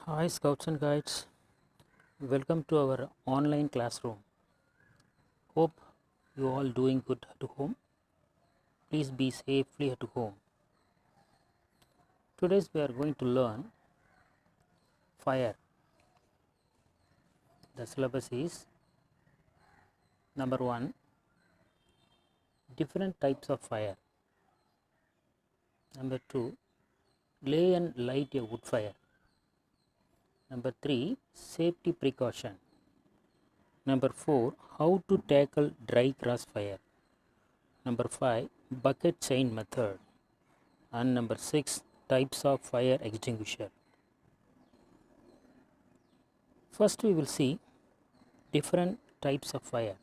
Hi Scouts and Guides, welcome to our online classroom. Hope you all doing good at home. Please be safely at home. Today we are going to learn fire. The syllabus is number 1, different types of fire. Number 2, lay and light a wood fire. Number 3, safety precaution. Number 4, how to tackle dry grass fire. Number 5, bucket chain method. And number 6, types of fire extinguisher. First we will see different types of fire.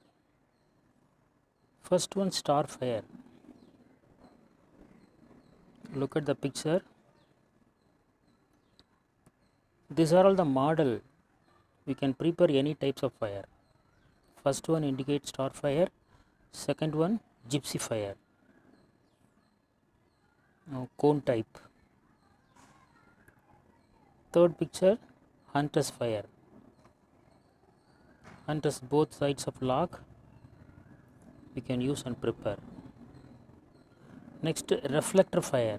First one, star fire. Look at the picture. These are all the model. We can prepare any types of fire. First one indicates star fire. Second one, gypsy fire. Now cone type. Third picture, hunter's fire. Hunters both sides of log we can use and prepare. Next, reflector fire.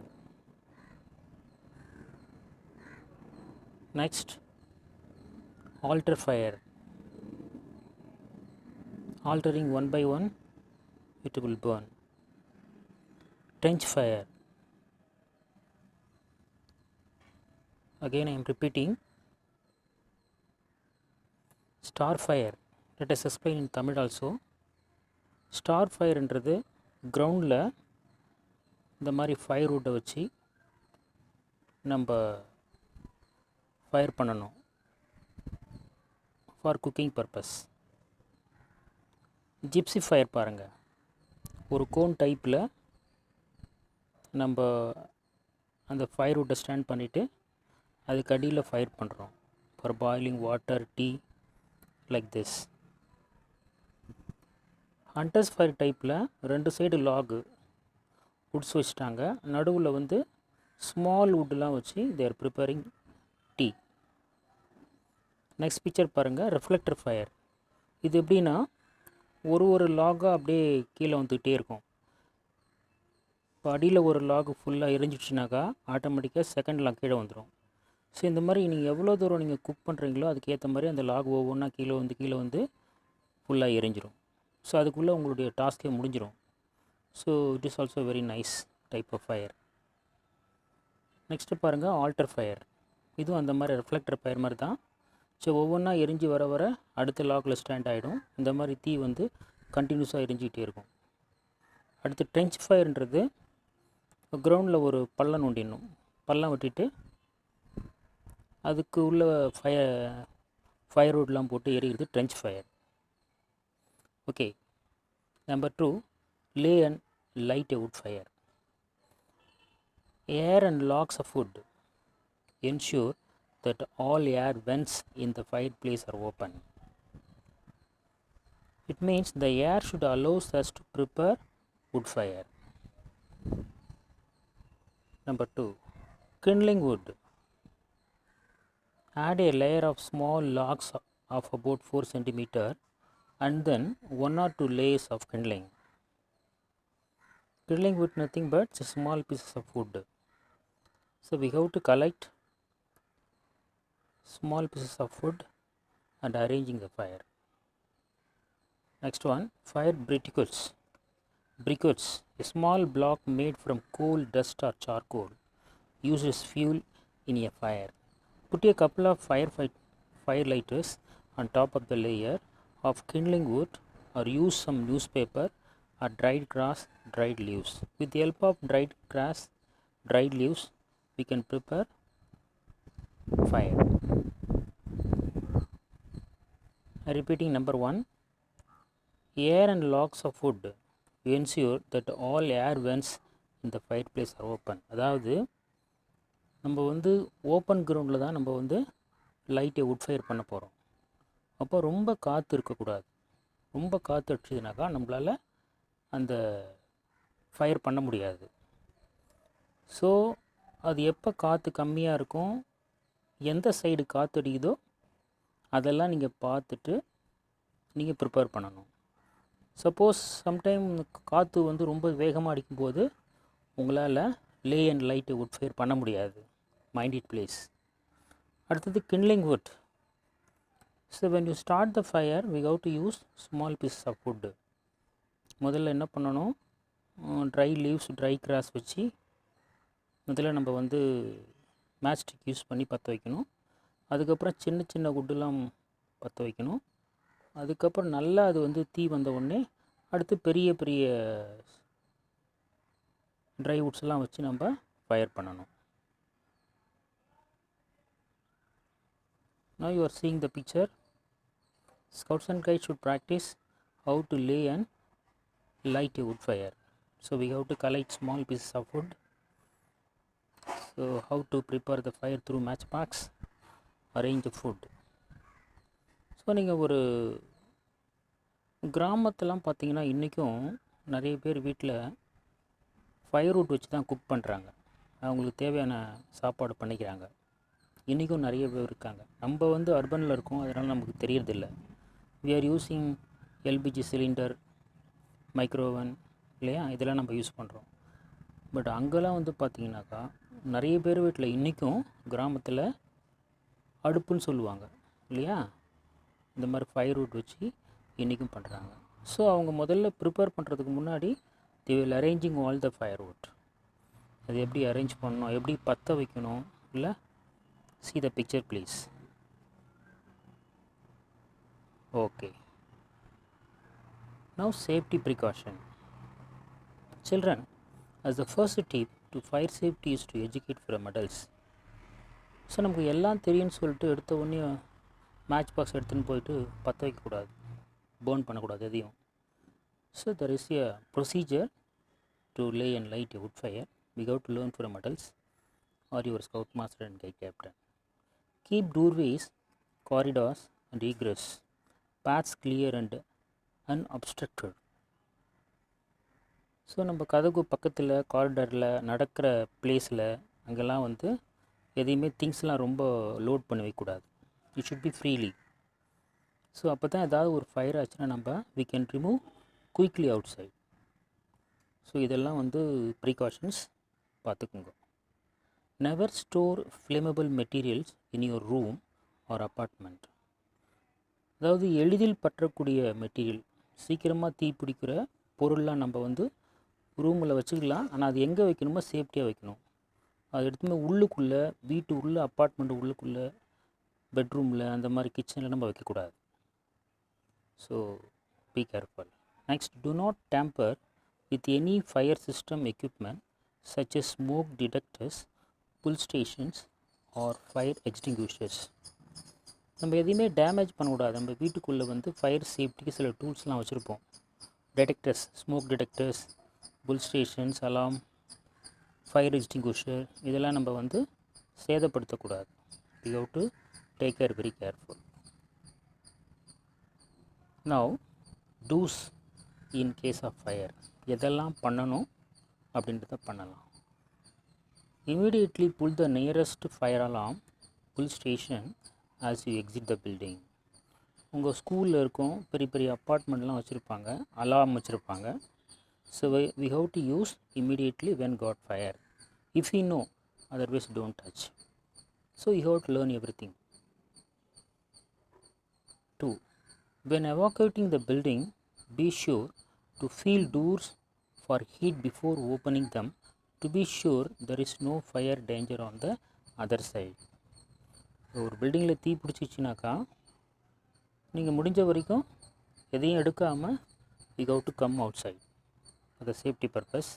Next, altar fire. Altering one by one, it will burn. Trench fire. Again I am repeating. Star fire. Let us explain in Tamil also. Star fire என்றது கிரவுண்டில் இந்த மாதிரி fire வுட்டை வச்சு நம்ம fire பண்ணணும் for cooking purpose. Gypsy fire பாருங்கள், ஒரு cone டைப்பில் நம்ம அந்த ஃபயர் வுட்டை ஸ்டாண்ட் பண்ணிவிட்டு அதுக்கு அடியில் ஃபயர் பண்ணுறோம் for boiling water, tea, like this. Hunters fire டைப்பில் ரெண்டு சைடு லாகு வுட்ஸ் வச்சுட்டாங்க, நடுவில் வந்து ஸ்மால் வுட்லாம் வச்சு தேர் ப்ரிப்பேரிங் டீ. நெக்ஸ்ட் பிக்சர் பாருங்கள், ரிஃப்ளெக்டர் ஃபயர். இது எப்படின்னா ஒரு லாகாக அப்படியே கீழே வந்துக்கிட்டே இருக்கும். இப்போ அடியில் ஒரு லாகு ஃபுல்லாக எரிஞ்சிடுச்சுனாக்கா ஆட்டோமேட்டிக்காக செகண்ட் லாக் கீழே வந்துடும். ஸோ இந்த மாதிரி நீங்கள் எவ்வளோ தூரம் நீங்கள் குக் பண்ணுறீங்களோ அதுக்கேற்ற மாதிரி அந்த லாக் ஒவ்வொன்றா கீழே வந்து ஃபுல்லாக எரிஞ்சிடும். ஸோ அதுக்குள்ளே உங்களுடைய டாஸ்க்கே முடிஞ்சிடும். So it is also very nice type of fire. Next பாருங்கள், ஆல்டர் ஃபயர். இதுவும் அந்த மாதிரி ரிஃப்ளெக்டர் ஃபயர் மாதிரி தான். ஸோ ஒவ்வொன்றா எரிஞ்சு வர அடுத்த லாக்கில் ஸ்டாண்ட் ஆகிடும். இந்த மாதிரி தீ வந்து கண்டினியூஸாக எரிஞ்சிக்கிட்டே இருக்கும். அடுத்து ட்ரென்ச் ஃபயர்ன்றது கிரவுண்டில் ஒரு பள்ளம் நோண்டிடணும். பள்ளம் வெட்டிட்டு அதுக்கு உள்ள ஃபயர் வுட்லாம் போட்டு எரிகிறது trench fire. Okay. Number 2, lay and light a wood fire. Air and logs of wood ensure that all air vents in the fireplace are open. It means the air should allow us to prepare wood fire. Number 2, kindling wood. Add a layer of small logs of about 4 cm and then 1 or 2 layers of kindling. Kindling wood nothing but small pieces of wood. So we have to collect small pieces of wood and arranging the fire. Next one, fire briquettes. Briquettes, a small block made from coal, dust or charcoal, used as fuel in a fire. Put a couple of fire lighters on top of the layer of kindling wood or use some newspaper or dried grass, dried leaves. With the help of dried grass, dried leaves, we can prepare fire. Repeating number 1, air and logs of wood ensure that all air vents in the fireplace are open. அதாவது நம்ம வந்து open கிரவுண்டில் தான் நம்ம வந்து லைட்டை would fire பண்ண போகிறோம். அப்போ ரொம்ப காற்று இருக்கக்கூடாது. ரொம்ப காற்று அடிச்சதுனாக்கா நம்மளால் அந்த ஃபயர் பண்ண முடியாது. ஸோ அது எப்போ காற்று கம்மியாக இருக்கும், எந்த சைடு காற்றடிக்குதோ அதெல்லாம் நீங்கள் பார்த்துட்டு நீங்கள் ப்ரிப்பேர் பண்ணணும். சப்போஸ் சம்டைம் காற்று வந்து ரொம்ப வேகமாக அடிக்கும்போது உங்களால் lay and light wood fire பண்ண முடியாது. Mind it please. அடுத்தது kindling wood. So when you start the fire we have to use small piece of wood. முதல்ல என்ன பண்ணணும், ட்ரை லீவ்ஸ் ட்ரை கிராஸ் வச்சு முதல்ல நம்ம வந்து மேட்ச்ஸ்டிக் யூஸ் பண்ணி பற்ற வைக்கணும். அதுக்கப்புறம் சின்ன சின்ன வுட்டெலாம் பற்ற வைக்கணும். அதுக்கப்புறம் நல்லா அது வந்து தீ வந்த உடனே அடுத்து பெரிய பெரிய ட்ரை வுட்ஸ்லாம் வச்சு நம்ம ஃபயர் பண்ணணும். Now you are seeing the picture. Scouts and guides should practice how to lay and light a wood fire. So we have to collect small pieces of wood. So how to prepare the fire through matchbox, arrange the food. So நீங்கள் ஒரு கிராமத்தெல்லாம் பார்த்தீங்கன்னா இன்றைக்கும் நிறைய பேர் வீட்டில் fire would வச்சு தான் cook பண்ணுறாங்க. அவங்களுக்கு தேவையான சாப்பாடு பண்ணிக்கிறாங்க. இன்றைக்கும் நிறைய பேர் இருக்காங்க. நம்ம வந்து அர்பனில் இருக்கோம், அதனால் நமக்கு தெரியறதில்ல. We are using LPG cylinder, microwave இல்லையா, இதெல்லாம் நம்ம யூஸ் பண்ணுறோம். பட் அங்கெல்லாம் வந்து பார்த்திங்கனாக்கா நிறைய பேர் வீட்டில் இன்றைக்கும் கிராமத்தில் அடுப்புன்னு சொல்லுவாங்க இல்லையா, இந்த மாதிரி ஃபயர் வுட் வச்சு இன்றைக்கும் பண்ணுறாங்க. ஸோ அவங்க முதல்ல ப்ரிப்பேர் பண்ணுறதுக்கு முன்னாடி the will arranging all the fire wood. அது எப்படி அரேஞ்ச் பண்ணணும், எப்படி பற்ற வைக்கணும் இல்லை. See the picture please. Okay. Now safety precaution. Children, as the first tip to fire safety is to educate from adults. So நமக்கு எல்லாம் தெரியும்னு சொல்லிட்டு எடுத்த உடனே மேட்ச் பாக்ஸ் எடுத்துன்னு போயிட்டு பற்ற வைக்கக்கூடாது, பேர்ன் பண்ணக்கூடாது எதையும். So there is a procedure to lay and light a wood fire. We have to learn from adults or your scout master and guide captain. Keep doorways, corridors and egress paths clear and unobstructed. So நம்ம கதவுக்கு பக்கத்தில் காரிடாரில் நடக்கிற பிளேஸில் அங்கெல்லாம் வந்து எதையுமே திங்ஸ்லாம் ரொம்ப லோட் பண்ணி வைக்கக்கூடாது. It should be freely. So அப்போ தான் ஏதாவது ஒரு ஃபயர் ஆச்சுன்னா நம்ம we can remove quickly outside. So இதெல்லாம் வந்து ப்ரீகாஷன்ஸ் பார்த்துக்குங்க. Never store flammable materials in your room or apartment. அதாவது எளிதில் பற்றக்கூடிய மெட்டீரியல், சீக்கிரமாக தீ பிடிக்கிற பொருள்லாம் நம்ம வந்து ரூமில் வச்சுக்கலாம். ஆனால் அது எங்கே வைக்கணுமோ சேஃப்டியாக வைக்கணும். அது எடுத்துமே உள்ளுக்குள்ளே, வீட்டு உள்ளே, அப்பார்ட்மெண்ட்டு உள்ளுக்குள்ளே, பெட்ரூமில், அந்த மாதிரி கிச்சனில் நம்ம வைக்கக்கூடாது. So be careful. Next, do not tamper with any fire system equipment such as smoke detectors, pull stations or fire extinguishers. நம்ம எதையுமே டேமேஜ் பண்ணக்கூடாது. நம்ம வீட்டுக்குள்ளே வந்து ஃபயர் சேஃப்டிக்கு சில டூல்ஸ்லாம் வச்சுருப்போம். Detectors, smoke detectors, pull stations, alarm, fire extinguisher, இதெல்லாம் நம்ம வந்து சேதப்படுத்தக்கூடாது. We have to take care, very careful. Now do's in case of fire. எதெல்லாம் பண்ணணும் அப்படின்றத பண்ணலாம். Immediately pull the nearest fire alarm pull station as you exit the building. உங்கள் ஸ்கூலில் இருக்கும், பெரிய பெரிய அப்பார்ட்மெண்ட்லாம் வச்சுருப்பாங்க, அலார்ம் வச்சுருப்பாங்க. So we have to use immediately when got fire. If you know, otherwise don't touch. So you have to learn everything. 2. When evacuating the building, be sure to feel doors for heat before opening them to be sure there is no fire danger on the other side. ஒரு பில்டிங்கில் தீ பிடிச்சிச்சினாக்கா நீங்கள் முடிஞ்ச வரைக்கும் எதையும் எடுக்காமல் you have to come outside for the safety purpose.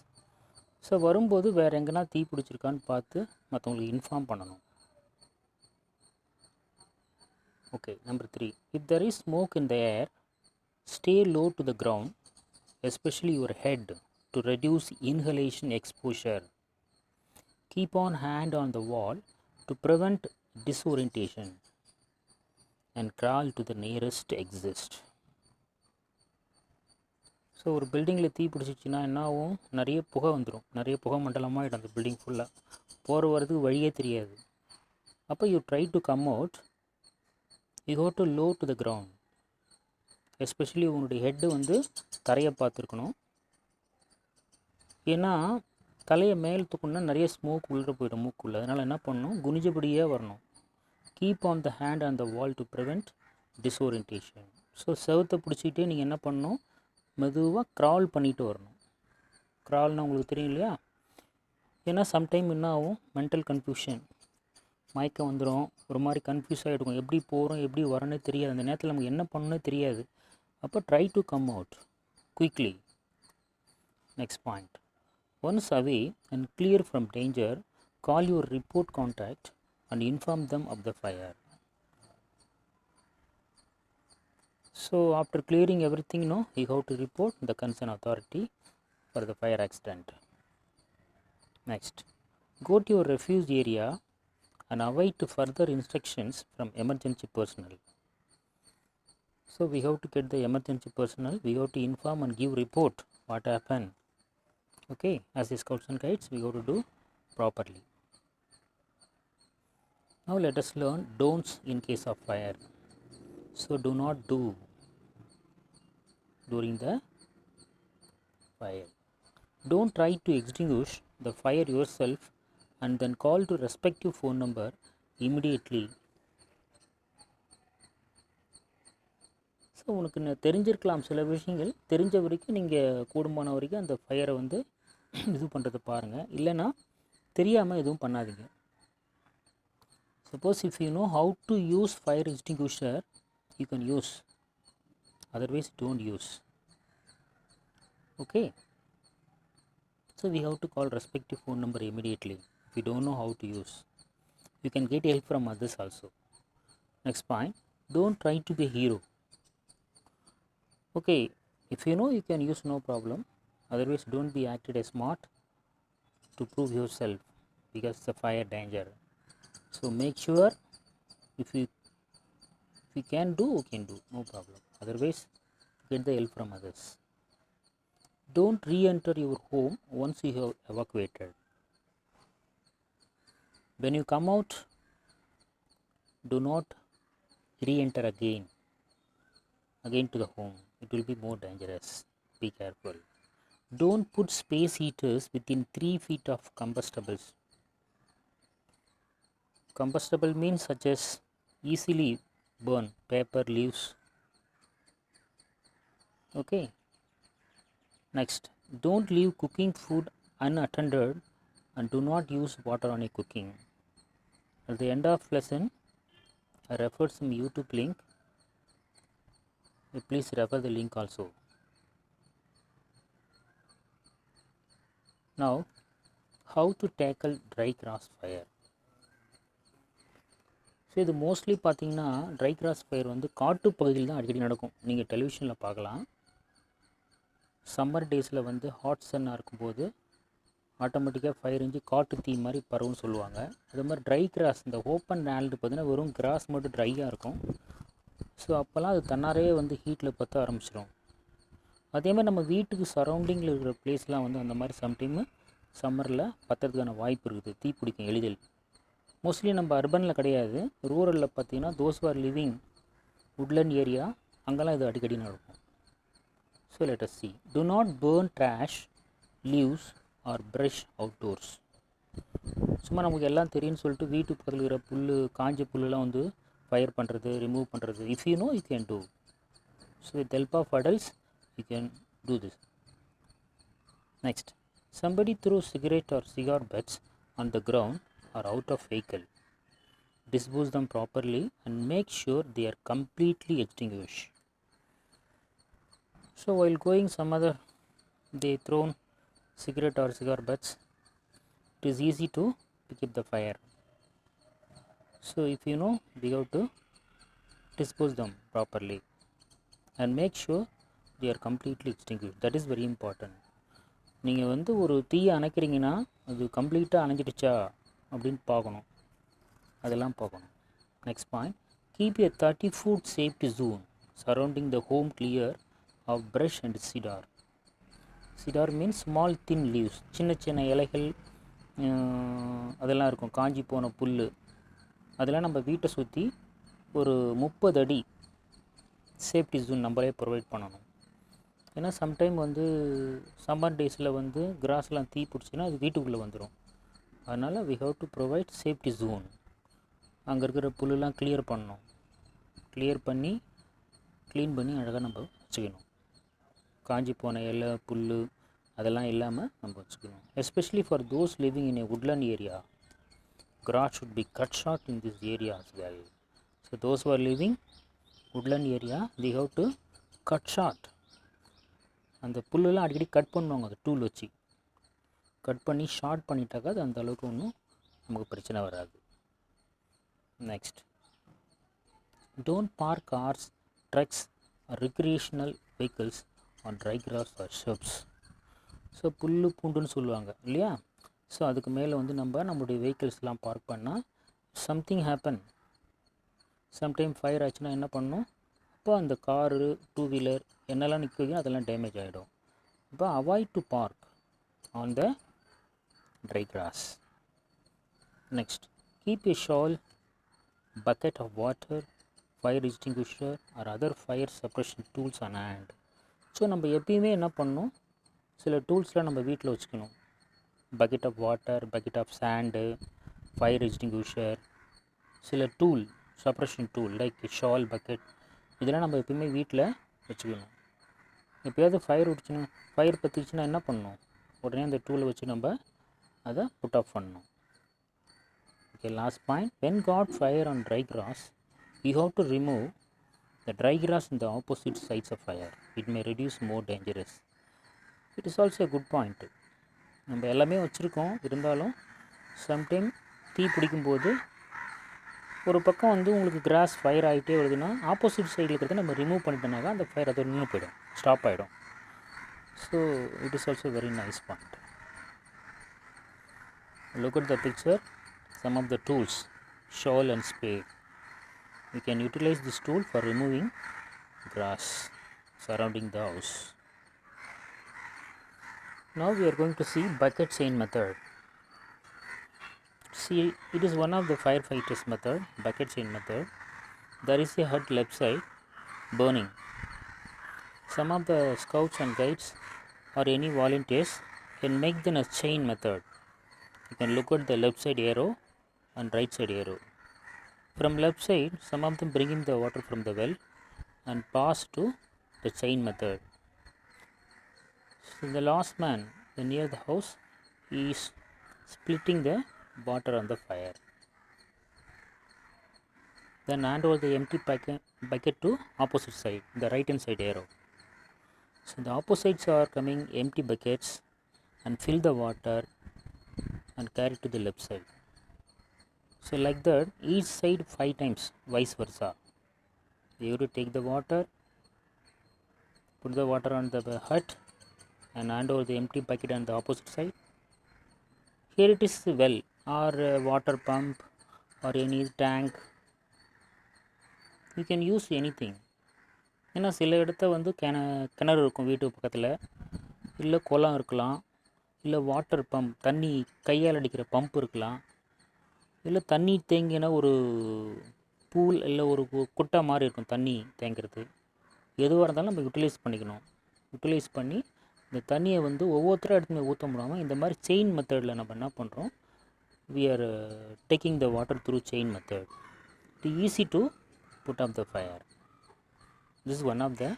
So வரும்போது வேறு எங்கன்னா தீ பிடிச்சிருக்கான்னு பார்த்து மற்றவங்களுக்கு இன்ஃபார்ம் பண்ணணும். Okay. Number 3, if there is smoke in the air, stay low to the ground, especially your head, to reduce inhalation exposure. Keep on hand on the wall to prevent disorientation and crawl to the nearest exit. So ஒரு பில்டிங்கில் தீ பிடிச்சிச்சின்னா என்ன ஆகும், நிறைய புகை வந்துடும், நிறைய புகை மண்டலமாகிடும் அந்த பில்டிங் ஃபுல்லாக. போகிற வரதுக்கு வழியே தெரியாது. அப்போ you try to come out, you go to low to the ground, especially உங்களுடைய ஹெட்டு வந்து தரையை பார்த்துருக்கணும். ஏன்னா தலையை மேல் தூக்கணுன்னா நிறைய ஸ்மோக் உள்ளே போயிடும் மூக்குள்ளே. அதனால் என்ன பண்ணணும், குனிஞ்சபடியே வரணும். Keep on the hand on the wall to prevent disorientation. So செவத்தை பிடிச்சிக்கிட்டே நீங்கள் என்ன பண்ணணும், மெதுவாக க்ரால் பண்ணிட்டு வரணும். க்ரால்னால் உங்களுக்கு தெரியும் இல்லையா? ஏன்னா சம்டைம் என்ன ஆகும், மென்டல் கன்ஃபியூஷன், மயக்கம் வந்துடும், ஒரு மாதிரி கன்ஃபியூஸ் ஆகிடும், எப்படி போகிறோம் எப்படி வரணுன்னே தெரியாது, அந்த நேரத்தில் நமக்கு என்ன பண்ணணுன்னே தெரியாது. அப்போ try to come out quickly. Next point, once away and clear from danger, call your report contact and inform them of the fire. So after clearing everything, you have to report the concerned authority for the fire accident. Next, go to your refuge area and await further instructions from emergency personnel. So we have to get the emergency personnel, we have to inform and give report what happened. Okay, as the scouts and guides we have to do properly. Now let us learn don'ts in case of fire. So do not do during the fire. Don't try to extinguish the fire yourself and then call to respective phone number immediately. So உனக்கு தெரிஞ்சிருக்கலாம் சில விஷயங்கள், தெரிஞ்ச வரைக்கும் நீங்கள் கூடுமான வரைக்கும் அந்த ஃபயரை வந்து இது பண்ணுறதை பாருங்கள், இல்லைன்னா தெரியாமல் எதுவும் பண்ணாதீங்க. Suppose if you know how to use fire extinguisher you can use, otherwise don't use. Okay, so we have to call respective phone number immediately if you don't know how to use. You can get help from others also. Next point, don't try to be a hero. Okay, if you know you can use, no problem, otherwise don't be acted as smart to prove yourself because it's a fire danger. So make sure if you can do, you can do, no problem, otherwise get the help from others. Don't re-enter your home once you have evacuated. When you come out, do not re-enter again to the home, it will be more dangerous, be careful. Don't put space heaters within 3 feet of combustibles. Combustible means such as easily burn, paper, leaves. Okay, next, don't leave cooking food unattended and do not use water on a cooking. At the end of lesson I referred some YouTube link, please refer the link also. Now how to tackle dry grass fire. So இது mostly பார்த்தீங்கன்னா try cross fire வந்து காட்டு பகுதியில் தான் அடிக்கடி நடக்கும். நீங்கள் டெலிவிஷனில் பார்க்கலாம். சம்மர் டேஸில் வந்து ஹாட் சன்னாக இருக்கும்போது ஆட்டோமேட்டிக்காக ஃபயர் எரிஞ்சு காட்டு தீ மாதிரி பரவுன்னு சொல்லுவாங்க. அது மாதிரி ட்ரை கிராஸ், இந்த ஓப்பன் லேண்டு பார்த்தீங்கன்னா வெறும் கிராஸ் மட்டும் ட்ரையாக இருக்கும். ஸோ அப்போல்லாம் அது தன்னாரே வந்து ஹீட்டில் பற்ற ஆரம்பிச்சிடும். அதேமாதிரி நம்ம வீட்டுக்கு சரௌண்டிங்கில் இருக்கிற பிளேஸ்லாம் வந்து அந்த மாதிரி சம்டைமு சம்மரில் பற்றுறதுக்கான வாய்ப்பு இருக்குது, தீ பிடிக்கும் எளிதில். மோஸ்ட்லி நம்ம அர்பனில் கிடையாது, ரூரலில் பார்த்தீங்கன்னா those are living woodland area, அங்கெல்லாம் இது அடிக்கடி நடக்கும். So let us see. Do not burn trash, leaves or brush outdoors. சும்மா நமக்கு எல்லாம் தெரியும்னு சொல்லிட்டு வீட்டு பக்கத்தில் இருக்கிற புல், காஞ்ச புல்லுலாம் வந்து ஃபயர் பண்ணுறது, ரிமூவ் பண்ணுறது, if you know you can do. So with help of adults you can do this. Next, somebody throws cigarette or cigar butts on the ground or out of vehicle. Dispose them properly and make sure they are completely extinguished. So while going some other, they thrown cigarette or cigar butts, it is easy to pick up the fire. So if you know, we have to dispose them properly and make sure they are completely extinguished. That is very important. நீங்கள் வந்து ஒரு தீயை அணைக்கிறீங்கன்னா அது கம்ப்ளீட்டாக அணைஞ்சிடுச்சா அப்படின்னு பார்க்கணும், அதெல்லாம் பார்க்கணும். Next point, keep a 30-foot safety zone surrounding the home clear of brush and cedar. Cedar means small thin leaves, சின்ன சின்ன இலைகள் அதெல்லாம் இருக்கும், காஞ்சி போன புல் அதெல்லாம் நம்ம வீட்டை சுற்றி ஒரு 30 அடி சேஃப்டி ஜோன் நம்மளே ப்ரொவைட் பண்ணணும். ஏன்னா சம்டைம் வந்து சம்மர் டேஸில் வந்து கிராஸ்லாம் தீ பிடிச்சின்னா அது வீட்டுக்குள்ளே வந்துடும். அதனால் we have to provide safety zone. அங்கே இருக்கிற புல்லுலாம் க்ளியர் பண்ணணும். க்ளீன் பண்ணி அழகாக நம்ம வச்சுக்கணும். காஞ்சி போன இலை புல் அதெல்லாம் இல்லாமல் நம்ம வச்சுக்கணும். Especially for those living in A woodland area, grass should be cut short in this area as well. So those who are living woodland area, they have to cut short. அந்த புல்லெல்லாம் அடிக்கடி கட் பண்ணுவாங்க. அந்த tool வச்சு cut பண்ணி short பண்ணிட்டாக்கா அது அந்த அளவுக்கு ஒன்றும் நமக்கு பிரச்சனை வராது. Next, don't park cars, trucks or recreational vehicles on dry grass or shrubs. So புல் பூண்டுன்னு சொல்லுவாங்க இல்லையா? ஸோ அதுக்கு மேலே வந்து நம்மளுடைய வெஹிக்கிள்ஸ்லாம் பார்க் பண்ணால் சம்திங் ஹேப்பன், சம்டைம் ஃபயர் ஆச்சுன்னா என்ன பண்ணணும்? அப்போ அந்த காரு, 2 வீலர் என்னெல்லாம் நிற்குதோ அதெல்லாம் டேமேஜ் ஆகிடும். இப்போ avoid to park on the dry grass. Next, keep a shawl, bucket of water, fire extinguisher or other fire suppression tools on hand. So நம்ம எப்பயுமே என்ன பண்ணணும்? சில டூல்ஸ்லாம் நம்ம வீட்டில் வச்சுக்கணும். Bucket of water, bucket of sand, fire extinguisher, சில tool suppression tool like shawl, bucket, இதெல்லாம் நம்ம எப்பயுமே வீட்டில் வச்சுக்கணும். எப்போயாவது ஃபயர் பற்றிச்சுன்னா என்ன பண்ணணும்? உடனே அந்த டூலை வச்சு நம்ம அதை புட் ஆஃப் பண்ணணும். Okay, last point, when got fire on dry grass, you have to remove the dry grass in the opposite sides of fire. It may reduce more dangerous. It is also a good point. நம்ம எல்லாமே வச்சுருக்கோம், இருந்தாலும் sometime தீ பிடிக்கும்போது ஒரு பக்கம் வந்து உங்களுக்கு கிராஸ் ஃபயர் ஆகிட்டே வருதுன்னா ஆப்போசிட் சைடில் இருக்கிறத நம்ம ரிமூவ் பண்ணிட்டோம்னாக்கா அந்த ஃபயர் அதை நின்று போயிடும், ஸ்டாப் ஆகிடும். So it is also very nice point. Look at the picture, some of the tools, shawl and spade. We can utilize this tool for removing grass surrounding the house. Now we are going to see bucket chain method. See, it is one of the firefighters method, bucket chain method. There is a hut left side burning. Some of the scouts and guides or any volunteers can make them a chain method. You can look at the left side arrow and right side arrow. From left side, some of them bring in the water from the well and pass to the chain method. So the last man near the house is splitting the water on the fire. Then hand over the empty bucket to opposite side, the right hand side arrow. So the opposites are coming empty buckets and fill the water and carry to the left side. So like that, each side 5 times, vice versa. You have to take the water, put the water on the hut and hand over the empty bucket on the opposite side. Here it is well or water pump or any tank. You can use anything. ஏன்னா சில இடத்த வந்து கிணறு இருக்கும் வீட்டு பக்கத்தில், இல்லை குளம் இருக்கலாம், இல்லை வாட்டர் பம்ப் தண்ணி கையால் அடிக்கிற பம்ப் இருக்கலாம், இல்லை தண்ணி தேங்கின ஒரு பூல் இல்லை ஒரு குட்டை மாதிரி இருக்கும் தண்ணி தேங்கிறது. எதுவாக இருந்தாலும் நம்ம யூட்டிலைஸ் பண்ணிக்கணும். யூட்டிலைஸ் பண்ணி இந்த தண்ணியை வந்து ஒவ்வொருத்தரும் எடுத்து ஊற்ற முடியாமல் இந்த மாதிரி செயின் மெத்தடில் நம்ம என்ன பண்ணுறோம்? we are taking the water through chain method. It is easy to put up the fire. This is one of the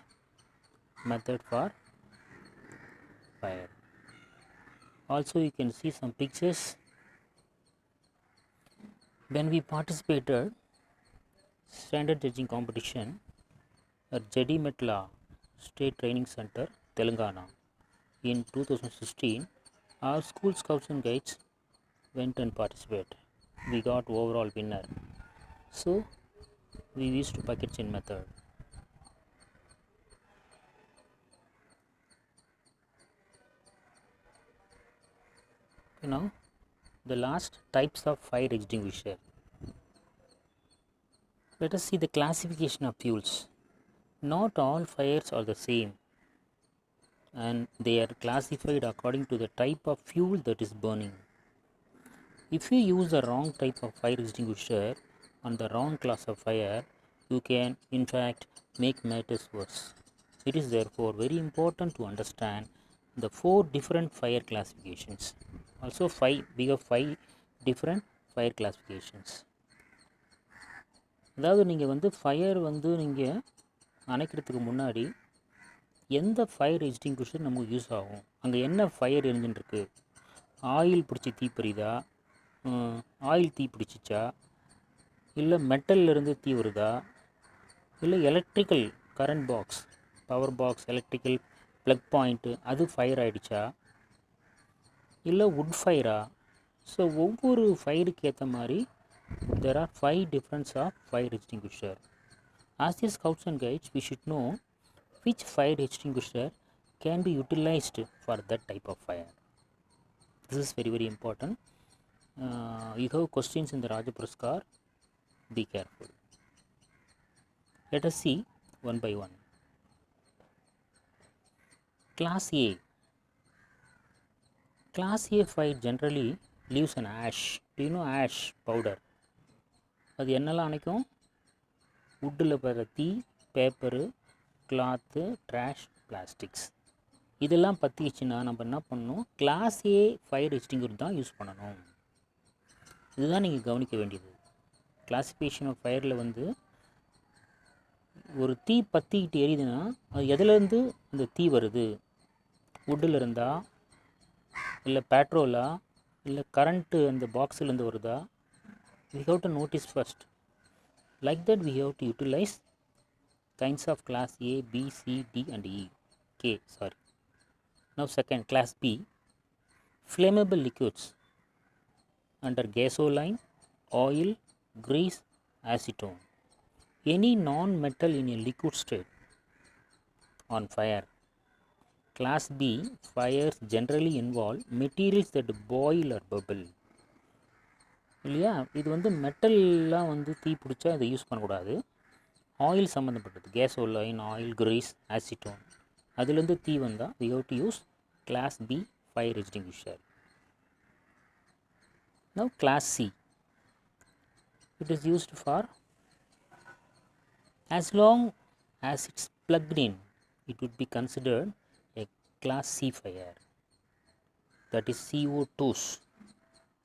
method for fire. Also you can see some pictures. When we participated standard judging competition at Jedimetla State Training Center, Telangana in 2016, our school scouts and guides went and participated. We got overall winner. So we used bucket chain method. Now the last types of fire extinguisher. Let us see the classification of fuels. Not all fires are the same, and they are classified according to the type of fuel that is burning. If you use the wrong type of fire extinguisher, on the wrong class of fire, you can in fact make matters worse. It is therefore very important to understand the 4 different fire classifications. Also we have 5 different fire classifications. அதாவது நீங்கள் வந்து fire வந்து நீங்கள் அணைக்கிறதுக்கு முன்னாடி எந்த fire extinguisher நமக்கு use ஆகும், அங்கே என்ன ஃபயர் இருந்துருக்கு, ஆயில் பிடிச்சி தீப்பறிதா, ஆயில் தீ பிடிச்சிச்சா, இல்லை மெட்டல்லிருந்து தீ வருதா, இல்லை electrical current box, power box, electrical plug point அது ஃபயர் ஆகிடுச்சா, இல்லை வுட் ஃபயரா. ஸோ ஒவ்வொரு ஃபயருக்கு ஏற்ற மாதிரி there are 5 different of fire extinguisher. As a scouts and guides, we should know which fire extinguisher can be utilized for that type of fire. This is very very important. You have questions in the Raja Puraskar. Be careful. Let us see one by one. Class A. Class A fire generally leaves an ash. Do you know ash powder? அது என்னெல்லாம் அணைக்கும்? வுட்டில் படுற தீ, paper, cloth, trash, plastics இதெல்லாம் பற்றிச்சுன்னா நம்ம என்ன பண்ணணும், class ஏ fire extinguisher தான் யூஸ் பண்ணணும். இதுதான் நீங்கள் கவனிக்க வேண்டியது. கிளாசிஃபிகேஷன் ஆஃப் ஃபயரில் வந்து ஒரு தீ பற்றிக்கிட்டு எரியுதுன்னா அது எதுலேருந்து இந்த தீ வருது, வுட்டில் இருந்தா, இல்லை பெட்ரோலா, இல்லை கரண்ட்டு அந்த பாக்ஸிலேருந்து வருதா, we have to notice first. Like that we have to utilize kinds of class A, B, C, D and E. K, sorry. Now second, class B, flammable liquids under gasoline, oil, grease, acetone. Any non-metal in a liquid state on fire. Class B fires generally involve materials that boil or bubble. இல்லையா, இது வந்து மெட்டல்லாம் வந்து தீ பிடிச்சா இதை use பண்ணக்கூடாது. Oil சம்மந்தப்பட்டது, gasoline, oil, Greece, ஆசிட்டோன் அதுலேருந்து தீ வந்தால் we have to use class B fire extinguisher. Now class C, it is used for as long as it's plugged in, it would be considered a class C fire. That is CO2s,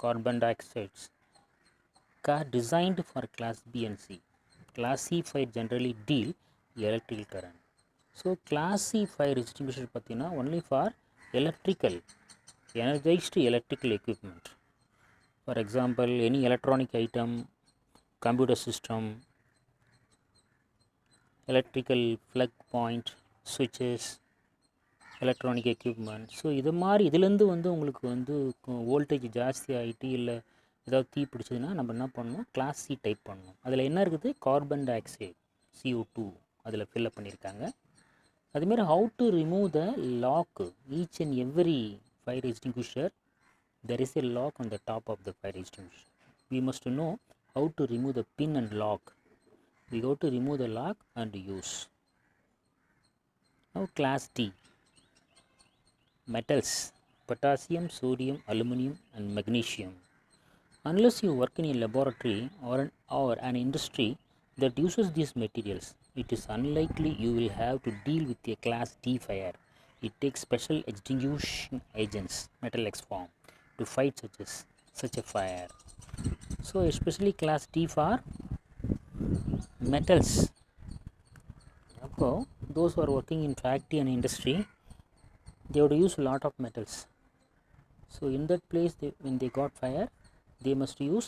carbon dioxides, car designed for class B and C. Class C fire generally deal electrical current. So class C fire extinguisher pathina only for electrical, energized electrical equipment. For example, any electronic item, computer system, electrical plug point, switches, electronic equipment. So இது மாதிரி இதுலேருந்து வந்து உங்களுக்கு வந்து voltage ஜாஸ்தி ஆகிட்டு இல்லை ஏதாவது தீ பிடிச்சதுன்னா நம்ம என்ன பண்ணணும், கிளாஸ் சி டைப் பண்ணணும். அதில் என்ன இருக்குது, கார்பன் டை ஆக்சைடு CO2 அதில் ஃபில்லப் பண்ணியிருக்காங்க. அதுமாரி how to remove the lock, each and every fire extinguisher there is a lock on the top of the fire extinguisher. We must know how to remove the pin and lock. We go to remove the lock and use. Now class D, metals, potassium, sodium, aluminum and magnesium. Unless you work in a laboratory or an industry that uses these materials, it is unlikely you will have to deal with a class D fire. It takes special extinguishing agents, metal X form, to fight such a fire. So especially class D for metals. So those who are working in factory and industry, they would use a lot of metals. So in that place when they got fire, they must use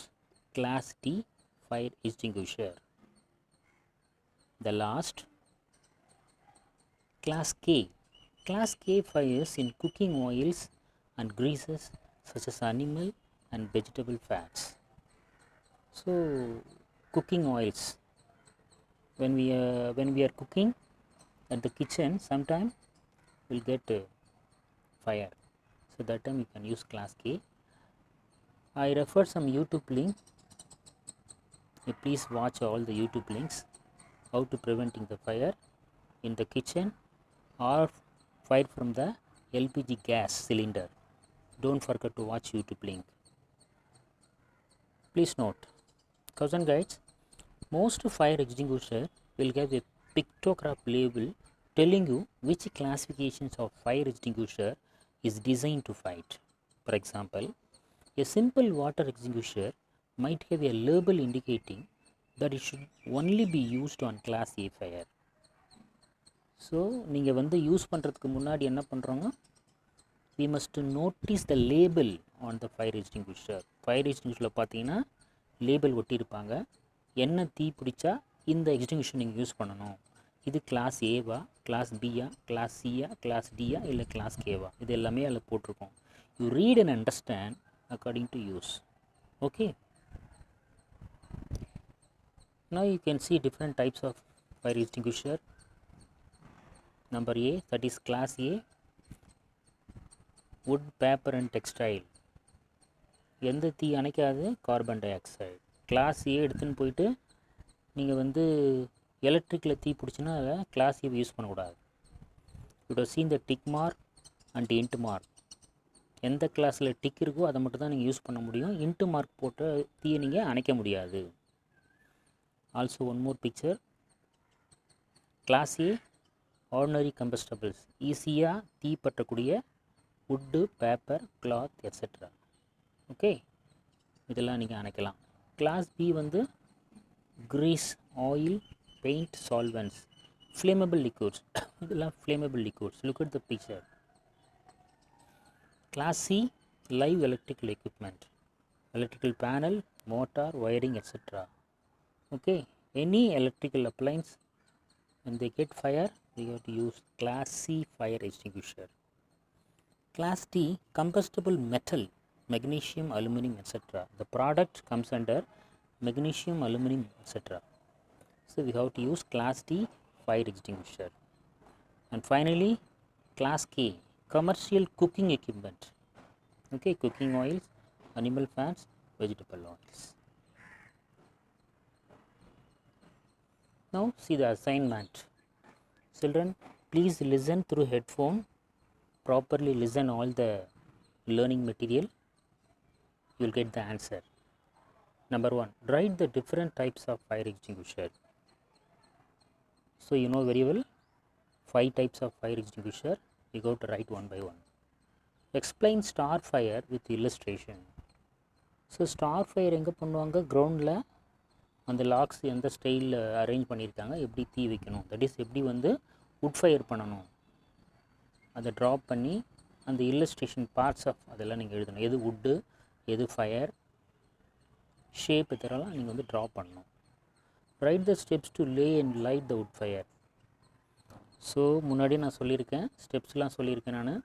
class D fire extinguisher. The last, class K. Class K fires in cooking oils and greases such as animal and vegetable fats. So cooking oils, when we are cooking at the kitchen, sometimes we'll get fire. So that time you can use class K. I refer some YouTube link. Please watch all the YouTube links how to preventing the fire in the kitchen or fire from the LPG gas cylinder. Don't forget to watch YouTube link. Please note, cousin guides, Most fire extinguisher will have a pictograph label telling you which classifications of fire extinguisher is designed to fight. For example, a simple water extinguisher might have a label indicating that it should only be used on class A fire. So நீங்கள் வந்து use பண்ணுறதுக்கு முன்னாடி என்ன பண்ணுறோங்க, we must notice the label on the fire extinguisher. Fire எக்ஸ்டிங்யூஷரில் பார்த்தீங்கன்னா label ஒட்டியிருப்பாங்க. என்ன தீ பிடிச்சா இந்த எக்ஸ்டிங்யூஷர் நீங்கள் யூஸ் பண்ணணும், இது கிளாஸ் ஏவா, கிளாஸ் பியா, கிளாஸ் சியா, கிளாஸ் டியா, இல்லை கிளாஸ் கேவா, இது எல்லாமே அதில் போட்டிருக்கோம். You read and understand according to use. Okay, now you can see different types of fire extinguisher. Number A, that is class A, wood, paper and textile. எந்த தீ அணைக்காது, carbon dioxide. Class A எடுத்துன்னு போயிட்டு நீங்கள் வந்து எலக்ட்ரிக்கில் தீ பிடிச்சின்னா அதை கிளாஸ் ஏ யூஸ் பண்ணக்கூடாது. You have seen the tick mark and in mark. எந்த கிளாஸில் டிக் இருக்கோ அதை மட்டும் தான் நீங்கள் யூஸ் பண்ண முடியும். இன்ட்டு மார்க் போட்ட தீயை நீங்கள் அணைக்க முடியாது. Also one more picture. Class A ordinary combustibles, ஈஸியாக தீ பற்றக்கூடிய wood, paper, cloth etcetera. Okay, இதெல்லாம் நீங்கள் அணைக்கலாம். கிளாஸ் பி வந்து grease, oil, paint, solvents, flammable liquids. இதெல்லாம் flammable liquids. Look at the picture. Class C, live electrical equipment, electrical panel, motor, wiring etcetera. Okay, any electrical appliance, when they get fire, we have to use class C fire extinguisher. Class D, combustible metal, magnesium, aluminum, etc. The product comes under magnesium, aluminum, etc. So we have to use class D fire extinguisher. And finally, class K, commercial cooking equipment. Okay, cooking oils, animal fats, vegetable oils. Now see the assignment. Children, please listen through headphone. Properly listen all the learning material. You will get the answer. Number 1, write the different types of fire extinguisher. So you know very well 5 types of fire extinguisher. You go to write one by one. Explain star fire with illustration. So star fire எங்கே பண்ணுவாங்க, கிரவுண்டில் அந்த லாக்ஸ் எந்த ஸ்டைலில் arrange பண்ணியிருக்காங்க, எப்படி தீ வைக்கணும், தட் இஸ் எப்படி வந்து வுட் ஃபயர் பண்ணணும், அதை ட்ராப் பண்ணி அந்த இல்லஸ்ட்ரேஷன் பார்ட்ஸ் ஆஃப் அதெல்லாம் நீங்கள் எழுதணும். எது வுட்டு, எது ஃபயர், ஷேப், இதெல்லாம் நீங்கள் வந்து ட்ரா பண்ணணும். Write the steps to lay and light the wood fire. So முன்னாடி நான் சொல்லியிருக்கேன், ஸ்டெப்ஸ்லாம் சொல்லியிருக்கேன் நான்.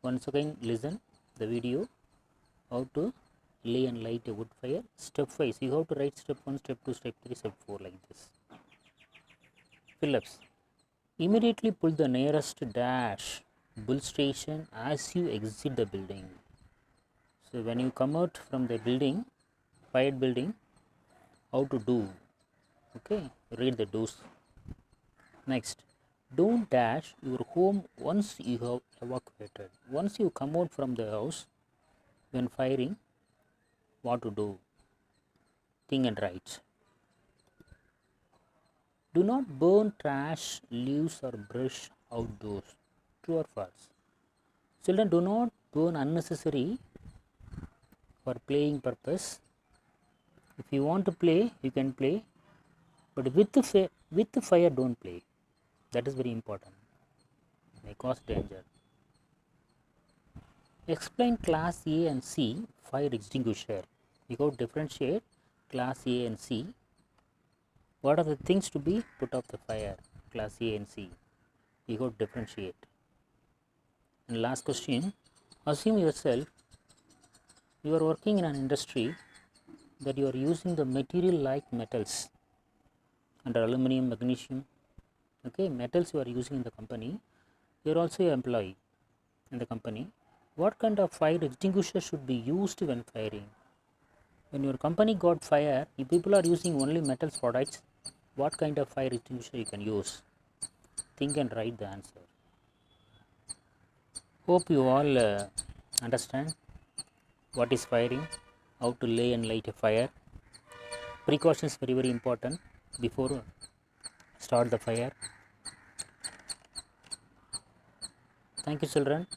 Once again listen the video, how to lay and light a wood fire. Step wise you have to write step 1, step 2, step 3, step 4 like this. Phillips, immediately pull the nearest dash bull station as you exit the building. So when you come out from the building, fired building, how to do. Okay, read the do's. Next, don't dash your home once you have evacuated. Once you come out from the house, when firing, what to do. Think and write. Do not burn trash, leaves or brush outdoors. True or false? Children, do not burn unnecessary for playing purpose. If you want to play, you can play, but with the fire don't play. That is very important. It may cause danger. Explain class A and C fire extinguisher. You go differentiate class A and C. What are the things to be put out the fire? Class A and C. You go differentiate. And last question, assume yourself you are working in an industry that you are using the material like metals under aluminum, magnesium. Okay, metals you are using in the company. You are also an employee in the company. What kind of fire extinguisher should be used when firing? When your company got fire, if people are using only metals products, what kind of fire extinguisher you can use? Think and write the answer. Hope you all understand what is firing, how to lay and light a fire. Precautions very very important before start the fire. Thank you children.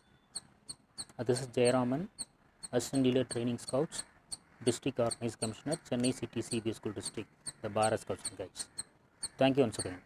This is Jayaraman, Assistant Dealer Training Scouts, District Organized Commissioner, Chennai City CBS School District, the Bharat Scouts and Guides. Thank you once again.